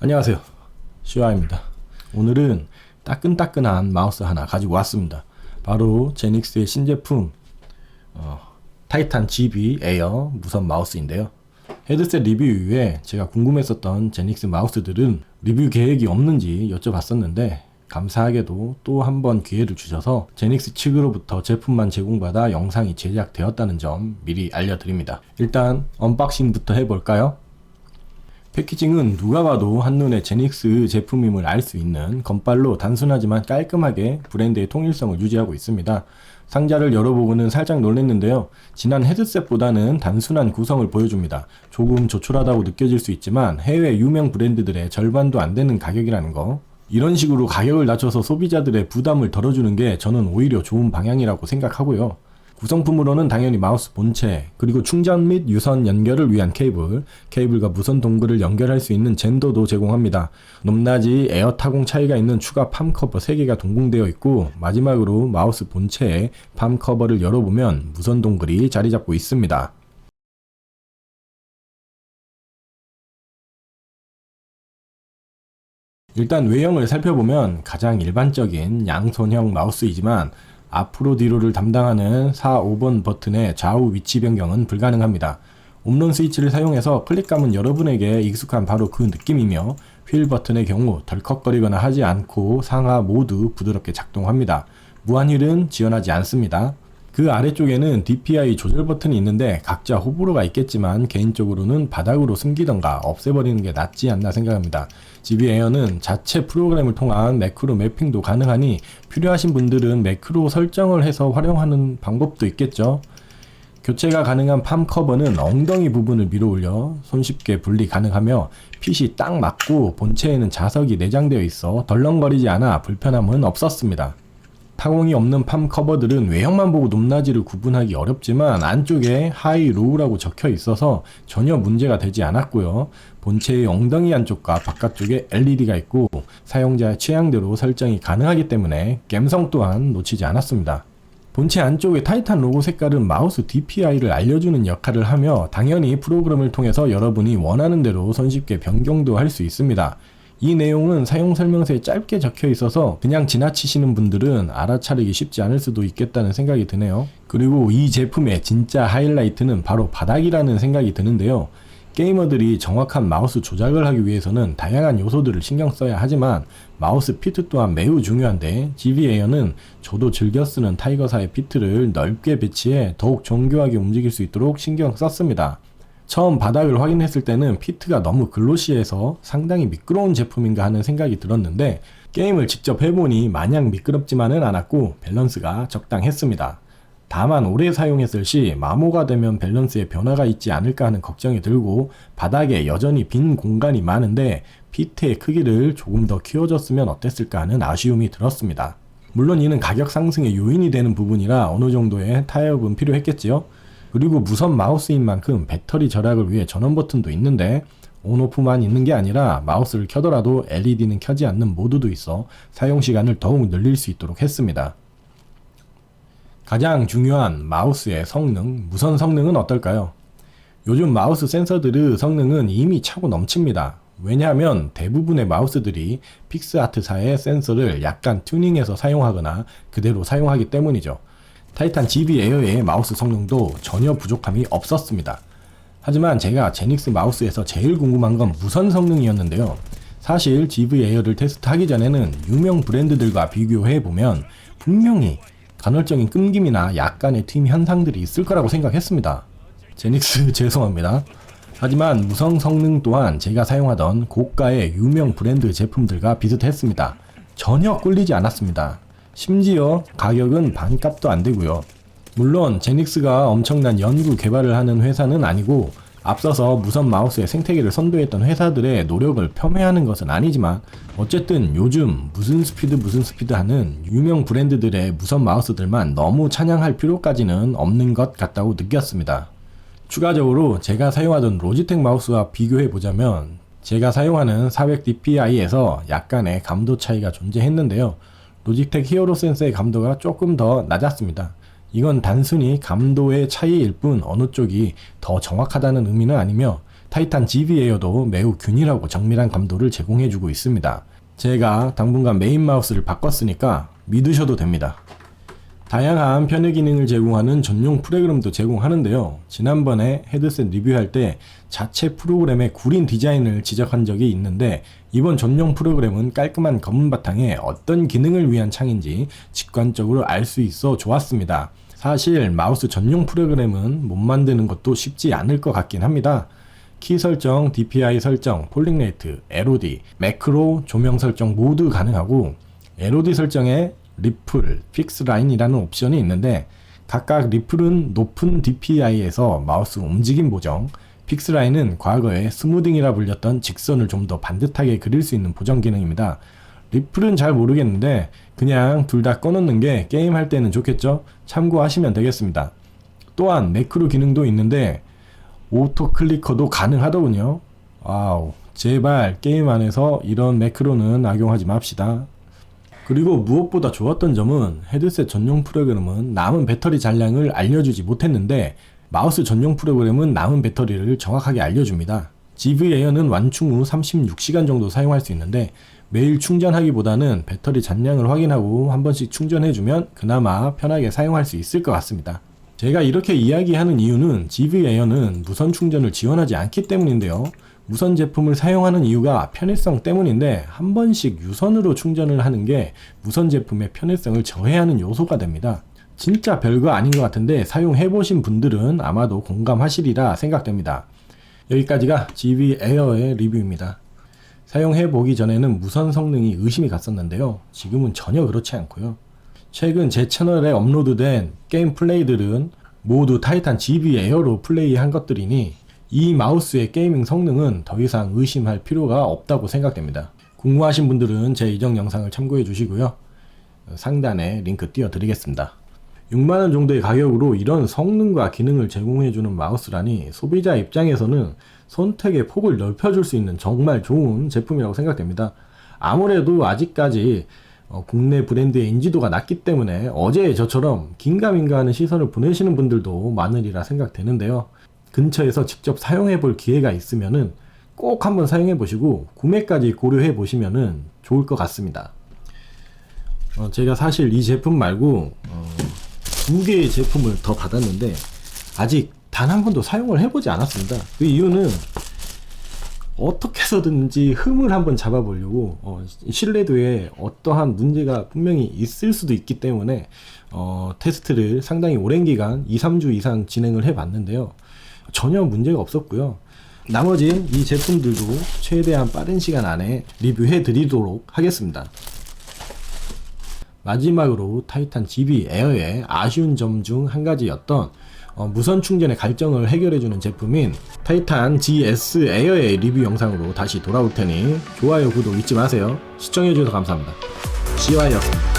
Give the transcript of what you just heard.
안녕하세요, 시와입니다. 오늘은 따끈따끈한 마우스 하나 가지고 왔습니다. 바로 제닉스의 신제품 타이탄 GB 에어 무선 마우스인데요. 헤드셋 리뷰 이후에 제가 궁금했었던 제닉스 마우스들은 리뷰 계획이 없는지 여쭤봤었는데, 감사하게도 또 한 번 기회를 주셔서 제닉스 측으로부터 제품만 제공받아 영상이 제작되었다는 점 미리 알려드립니다. 일단 언박싱부터 해볼까요? 패키징은 누가 봐도 한눈에 제닉스 제품임을 알 수 있는 건빨로 단순하지만 깔끔하게 브랜드의 통일성을 유지하고 있습니다. 상자를 열어보고는 살짝 놀랐는데요. 지난 헤드셋보다는 단순한 구성을 보여줍니다. 조금 조촐하다고 느껴질 수 있지만 해외 유명 브랜드들의 절반도 안 되는 가격이라는 거. 이런 식으로 가격을 낮춰서 소비자들의 부담을 덜어주는 게 저는 오히려 좋은 방향이라고 생각하고요. 구성품으로는 당연히 마우스 본체, 그리고 충전 및 유선 연결을 위한 케이블과 무선 동글을 연결할 수 있는 젠더도 제공합니다. 높낮이 에어 타공 차이가 있는 추가 팜 커버 3개가 동봉되어 있고, 마지막으로 마우스 본체에 팜 커버를 열어보면 무선 동글이 자리 잡고 있습니다. 일단 외형을 살펴보면 가장 일반적인 양손형 마우스이지만 앞으로 뒤로를 담당하는 4, 5번 버튼의 좌우 위치 변경은 불가능합니다. 홈런 스위치를 사용해서 클릭감은 여러분에게 익숙한 바로 그 느낌이며, 휠 버튼의 경우 덜컥거리거나 하지 않고 상하 모두 부드럽게 작동합니다. 무한휠은 지원하지 않습니다. 그 아래쪽에는 DPI 조절 버튼이 있는데 각자 호불호가 있겠지만 개인적으로는 바닥으로 숨기던가 없애버리는 게 낫지 않나 생각합니다. GB 에어는 자체 프로그램을 통한 매크로 매핑도 가능하니 필요하신 분들은 매크로 설정을 해서 활용하는 방법도 있겠죠. 교체가 가능한 팜 커버는 엉덩이 부분을 밀어 올려 손쉽게 분리 가능하며 핏이 딱 맞고 본체에는 자석이 내장되어 있어 덜렁거리지 않아 불편함은 없었습니다. 타공이 없는 팜 커버들은 외형만 보고 높낮이를 구분하기 어렵지만 안쪽에 하이, 로우라고 적혀 있어서 전혀 문제가 되지 않았고요. 본체의 엉덩이 안쪽과 바깥쪽에 LED가 있고 사용자의 취향대로 설정이 가능하기 때문에 감성 또한 놓치지 않았습니다. 본체 안쪽의 타이탄 로고 색깔은 마우스 DPI를 알려주는 역할을 하며 당연히 프로그램을 통해서 여러분이 원하는 대로 손쉽게 변경도 할 수 있습니다. 이 내용은 사용 설명서에 짧게 적혀 있어서 그냥 지나치시는 분들은 알아차리기 쉽지 않을 수도 있겠다는 생각이 드네요. 그리고 이 제품의 진짜 하이라이트는 바로 바닥이라는 생각이 드는데요. 게이머들이 정확한 마우스 조작을 하기 위해서는 다양한 요소들을 신경 써야 하지만 마우스 피트 또한 매우 중요한데, GB 에어는 저도 즐겨 쓰는 타이거사의 피트를 넓게 배치해 더욱 정교하게 움직일 수 있도록 신경 썼습니다. 처음 바닥을 확인했을 때는 피트가 너무 글로시해서 상당히 미끄러운 제품인가 하는 생각이 들었는데, 게임을 직접 해보니 마냥 미끄럽지만은 않았고 밸런스가 적당했습니다. 다만 오래 사용했을 시 마모가 되면 밸런스에 변화가 있지 않을까 하는 걱정이 들고, 바닥에 여전히 빈 공간이 많은데 피트의 크기를 조금 더 키워줬으면 어땠을까 하는 아쉬움이 들었습니다. 물론 이는 가격 상승의 요인이 되는 부분이라 어느 정도의 타협은 필요했겠지요. 그리고 무선 마우스인 만큼 배터리 절약을 위해 전원 버튼도 있는데 온오프만 있는 게 아니라 마우스를 켜더라도 LED는 켜지 않는 모드도 있어 사용 시간을 더욱 늘릴 수 있도록 했습니다. 가장 중요한 마우스의 성능, 무선 성능은 어떨까요? 요즘 마우스 센서들의 성능은 이미 차고 넘칩니다. 왜냐하면 대부분의 마우스들이 픽스아트사의 센서를 약간 튜닝해서 사용하거나 그대로 사용하기 때문이죠. 타이탄 GB 에어의 마우스 성능도 전혀 부족함이 없었습니다. 하지만 제가 제닉스 마우스에서 제일 궁금한 건 무선 성능이었는데요. 사실 GB 에어를 테스트하기 전에는 유명 브랜드들과 비교해보면 분명히 간헐적인 끊김이나 약간의 휨 현상들이 있을 거라고 생각했습니다. 제닉스 죄송합니다. 하지만 무선 성능 또한 제가 사용하던 고가의 유명 브랜드 제품들과 비슷했습니다. 전혀 꿀리지 않았습니다. 심지어 가격은 반값도 안 되고요. 물론 제닉스가 엄청난 연구 개발을 하는 회사는 아니고 앞서서 무선 마우스의 생태계를 선도했던 회사들의 노력을 폄훼하는 것은 아니지만, 어쨌든 요즘 무슨 스피드 하는 유명 브랜드들의 무선 마우스들만 너무 찬양할 필요까지는 없는 것 같다고 느꼈습니다. 추가적으로 제가 사용하던 로지텍 마우스와 비교해보자면 제가 사용하는 400dpi에서 약간의 감도 차이가 존재했는데요. 로지텍 히어로 센서의 감도가 조금 더 낮았습니다. 이건 단순히 감도의 차이일 뿐 어느 쪽이 더 정확하다는 의미는 아니며 타이탄 GB 에어도 매우 균일하고 정밀한 감도를 제공해주고 있습니다. 제가 당분간 메인 마우스를 바꿨으니까 믿으셔도 됩니다. 다양한 편의 기능을 제공하는 전용 프로그램도 제공하는데요. 지난번에 헤드셋 리뷰할 때 자체 프로그램의 구린 디자인을 지적한 적이 있는데, 이번 전용 프로그램은 깔끔한 검은 바탕에 어떤 기능을 위한 창인지 직관적으로 알 수 있어 좋았습니다. 사실 마우스 전용 프로그램은 못 만드는 것도 쉽지 않을 것 같긴 합니다. 키 설정, DPI 설정, 폴링 레이트, LOD, 매크로, 조명 설정 모두 가능하고, LOD 설정에 리플, 픽스 라인이라는 옵션이 있는데, 각각 리플은 높은 DPI에서 마우스 움직임 보정, 픽스 라인은 과거에 스무딩이라 불렸던 직선을 좀 더 반듯하게 그릴 수 있는 보정 기능입니다. 리플은 잘 모르겠는데 그냥 둘 다 꺼놓는 게 게임할 때는 좋겠죠? 참고하시면 되겠습니다. 또한 매크로 기능도 있는데 오토 클리커도 가능하더군요. 와우, 제발 게임 안에서 이런 매크로는 악용하지 맙시다. 그리고 무엇보다 좋았던 점은 헤드셋 전용 프로그램은 남은 배터리 잔량을 알려주지 못했는데, 마우스 전용 프로그램은 남은 배터리를 정확하게 알려줍니다. GB 에어는 완충 후 36시간 정도 사용할 수 있는데, 매일 충전하기보다는 배터리 잔량을 확인하고 한 번씩 충전해주면 그나마 편하게 사용할 수 있을 것 같습니다. 제가 이렇게 이야기하는 이유는 GB 에어는 무선 충전을 지원하지 않기 때문인데요. 무선 제품을 사용하는 이유가 편의성 때문인데, 한 번씩 유선으로 충전을 하는 게 무선 제품의 편의성을 저해하는 요소가 됩니다. 진짜 별거 아닌 것 같은데 사용해보신 분들은 아마도 공감하시리라 생각됩니다. 여기까지가 GB 에어의 리뷰입니다. 사용해보기 전에는 무선 성능이 의심이 갔었는데요. 지금은 전혀 그렇지 않고요. 최근 제 채널에 업로드된 게임 플레이들은 모두 타이탄 GB 에어로 플레이한 것들이니 이 마우스의 게이밍 성능은 더 이상 의심할 필요가 없다고 생각됩니다. 궁금하신 분들은 제 이전 영상을 참고해 주시고요. 상단에 링크 띄워 드리겠습니다. 6만원 정도의 가격으로 이런 성능과 기능을 제공해주는 마우스라니 소비자 입장에서는 선택의 폭을 넓혀줄 수 있는 정말 좋은 제품이라고 생각됩니다. 아무래도 아직까지 국내 브랜드의 인지도가 낮기 때문에 어제 저처럼 긴가민가 하는 시선을 보내시는 분들도 많으리라 생각되는데요. 근처에서 직접 사용해 볼 기회가 있으면은 꼭 한번 사용해 보시고 구매까지 고려해 보시면은 좋을 것 같습니다. 제가 사실 이 제품 말고 2개의 제품을 더 받았는데 아직 단 한 번도 사용을 해보지 않았습니다. 그 이유는 어떻게 해서든지 흠을 한번 잡아보려고, 신뢰도에 어떠한 문제가 분명히 있을 수도 있기 때문에 테스트를 상당히 오랜 기간 2-3주 이상 진행을 해봤는데요. 전혀 문제가 없었고요. 나머진 이 제품들도 최대한 빠른 시간 안에 리뷰해 드리도록 하겠습니다. 마지막으로 타이탄 GB 에어의 아쉬운 점 중 한 가지였던 무선 충전의 갈증을 해결해주는 제품인 타이탄 GS 에어의 리뷰 영상으로 다시 돌아올 테니 좋아요, 구독 잊지 마세요. 시청해주셔서 감사합니다. GY였습니다.